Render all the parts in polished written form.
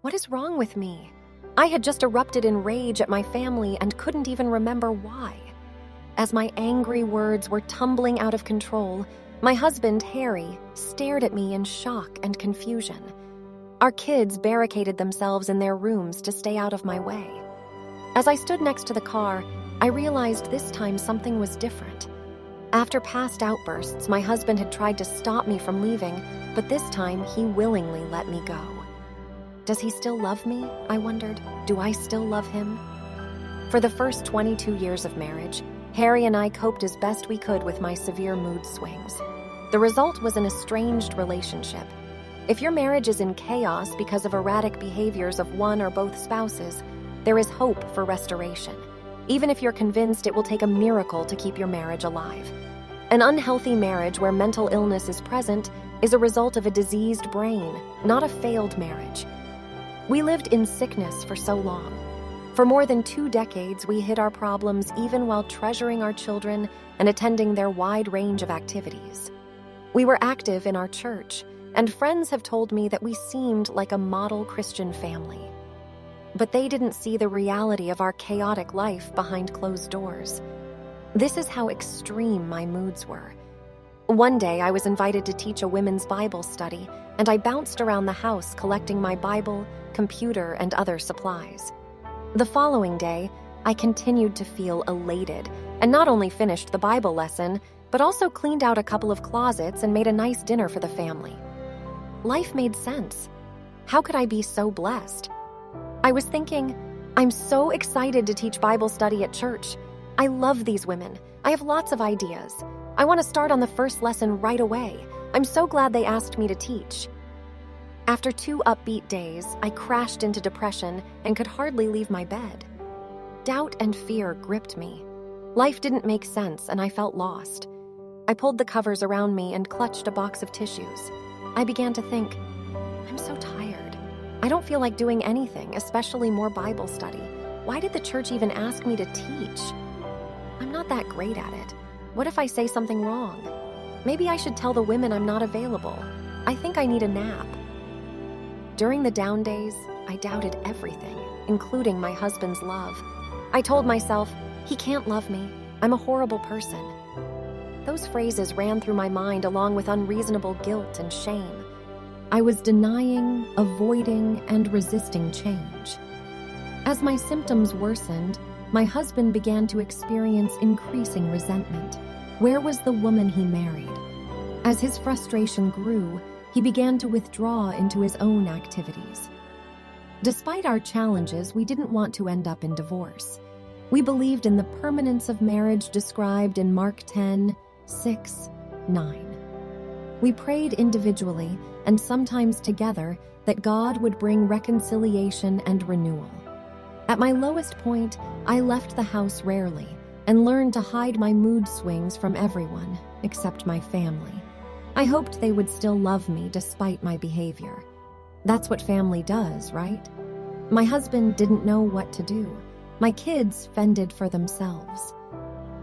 What is wrong with me? I had just erupted in rage at my family and couldn't even remember why. As my angry words were tumbling out of control, my husband, Harry, stared at me in shock and confusion. Our kids barricaded themselves in their rooms to stay out of my way. As I stood next to the car, I realized this time something was different. After past outbursts, my husband had tried to stop me from leaving, but this time he willingly let me go. Does he still love me? I wondered. Do I still love him? For the first 22 years of marriage, Harry and I coped as best we could with my severe mood swings. The result was an estranged relationship. If your marriage is in chaos because of erratic behaviors of one or both spouses, there is hope for restoration, even if you're convinced it will take a miracle to keep your marriage alive. An unhealthy marriage where mental illness is present is a result of a diseased brain, not a failed marriage. We lived in sickness for so long. For more than 2 decades, we hid our problems even while treasuring our children and attending their wide range of activities. We were active in our church, and friends have told me that we seemed like a model Christian family. But they didn't see the reality of our chaotic life behind closed doors. This is how extreme my moods were. One day, I was invited to teach a women's Bible study, and I bounced around the house collecting my Bible, computer, and other supplies. The following day, I continued to feel elated, and not only finished the Bible lesson, but also cleaned out a couple of closets and made a nice dinner for the family. Life made sense. How could I be so blessed? I was thinking, I'm so excited to teach Bible study at church. I love these women. I have lots of ideas. I want to start on the first lesson right away. I'm so glad they asked me to teach. After 2 upbeat days, I crashed into depression and could hardly leave my bed. Doubt and fear gripped me. Life didn't make sense, and I felt lost. I pulled the covers around me and clutched a box of tissues. I began to think, I'm so tired. I don't feel like doing anything, especially more Bible study. Why did the church even ask me to teach? I'm not that great at it. What if I say something wrong? Maybe I should tell the women I'm not available. I think I need a nap. During the down days, I doubted everything, including my husband's love. I told myself, he can't love me. I'm a horrible person. Those phrases ran through my mind along with unreasonable guilt and shame. I was denying, avoiding, and resisting change. As my symptoms worsened, my husband began to experience increasing resentment. Where was the woman he married? As his frustration grew, he began to withdraw into his own activities. Despite our challenges, we didn't want to end up in divorce. We believed in the permanence of marriage described in Mark 10:6-9. We prayed individually and sometimes together that God would bring reconciliation and renewal. At my lowest point, I left the house rarely and learned to hide my mood swings from everyone except my family. I hoped they would still love me despite my behavior. That's what family does, right? My husband didn't know what to do. My kids fended for themselves.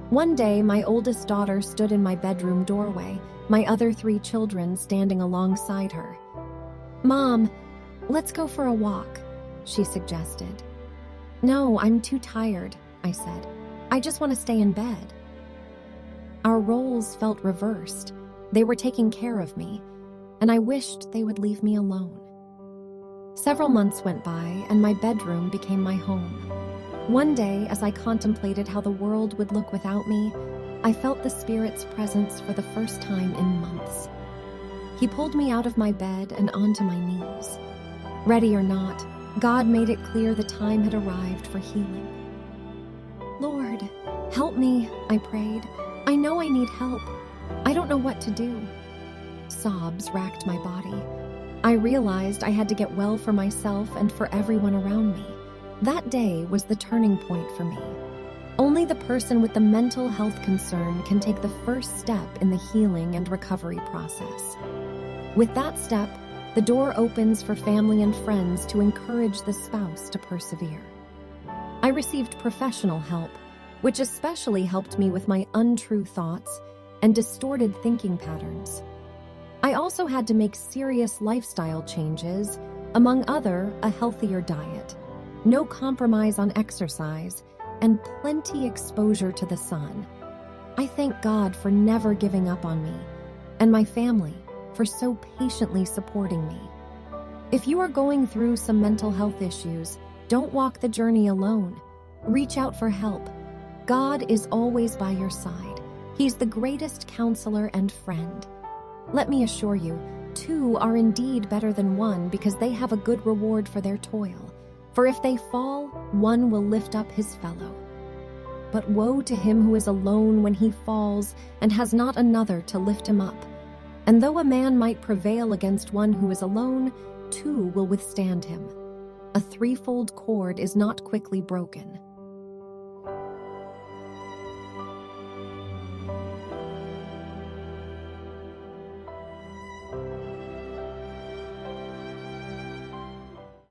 One day, my oldest daughter stood in my bedroom doorway, my other 3 children standing alongside her. "Mom, let's go for a walk," she suggested. "No, I'm too tired," I said. "I just want to stay in bed." Our roles felt reversed. They were taking care of me, and I wished they would leave me alone. Several months went by, and my bedroom became my home. One day, as I contemplated how the world would look without me, I felt the Spirit's presence for the first time in months. He pulled me out of my bed and onto my knees. Ready or not, God made it clear the time had arrived for healing. "Lord, help me," I prayed. "I know I need help. I don't know what to do." Sobs racked my body. I realized I had to get well for myself and for everyone around me. That day was the turning point for me. Only the person with the mental health concern can take the first step in the healing and recovery process. With that step, the door opens for family and friends to encourage the spouse to persevere. I received professional help, which especially helped me with my untrue thoughts and distorted thinking patterns. I also had to make serious lifestyle changes Among other, a healthier diet, no compromise on exercise, and plenty exposure to the sun. I thank God for never giving up on me, and my family for so patiently supporting me. If you are going through some mental health issues, don't walk the journey alone. Reach out for help. God is always by your side. He's the greatest counselor and friend. Let me assure you, two are indeed better than one because they have a good reward for their toil. For if they fall, one will lift up his fellow. But woe to him who is alone when he falls and has not another to lift him up. And though a man might prevail against one who is alone, two will withstand him. A threefold cord is not quickly broken.